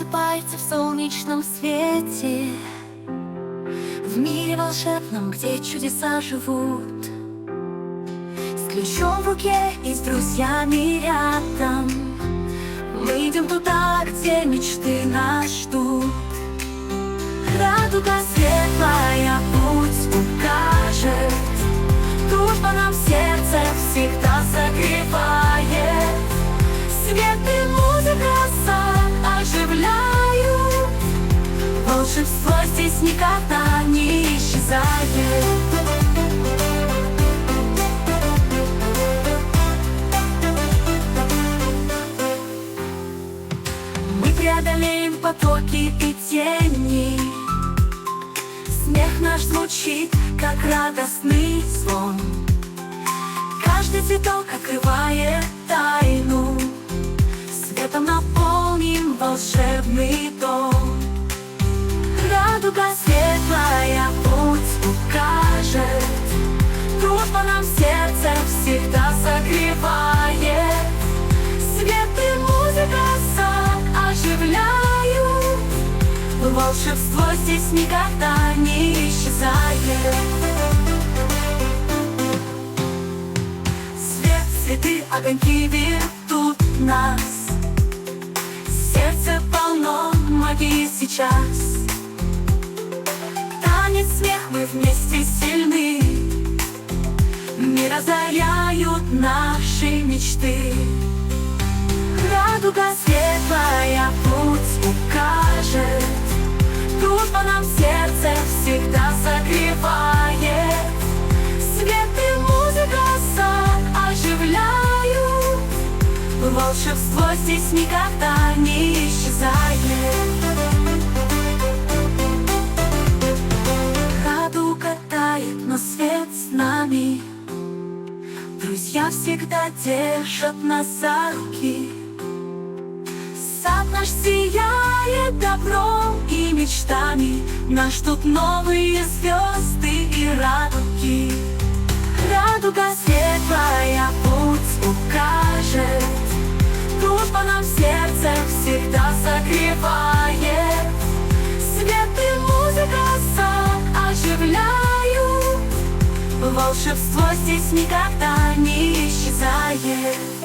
просыпается в солнечном свете, в мире волшебном, где чудеса живут. С ключом в руке и с друзьями рядом мы идем туда, где мечты нас ждут. Радуга светлая путь укажет, дружба нам сердце всегда согревает. Свет и музыка сад оживляют, волшебство здесь никогда не исчезает. Мы преодолеем потоки и тени, смех наш звучит, как радостный звон. Каждый цветок открывает тайну, светом наполним волшебный дом. Радуга светлая путь укажет, дружба нам сердце всегда согревает. Свет и музыка сад оживляют, волшебство здесь никогда не исчезает. Свет, цветы, огоньки ведут нас, сердце полно магии сейчас. Танец, смех, мы вместе сильны, мир озаряют наши мечты. Радуга светлая путь укажет, дружба нам сердце всегда согревает. Свет и музыка сад оживляют, волшебство здесь никогда не исчезает. Радуга тает, но свет с нами, друзья всегда держат нас за руки. Сад наш сияет добром и мечтами, нас ждут новые звезды и радуги. Радуга светлая путь укажет, дружба нам сердце всегда согревает. Свет и музыка сад оживляют, волшебство здесь никогда не исчезает.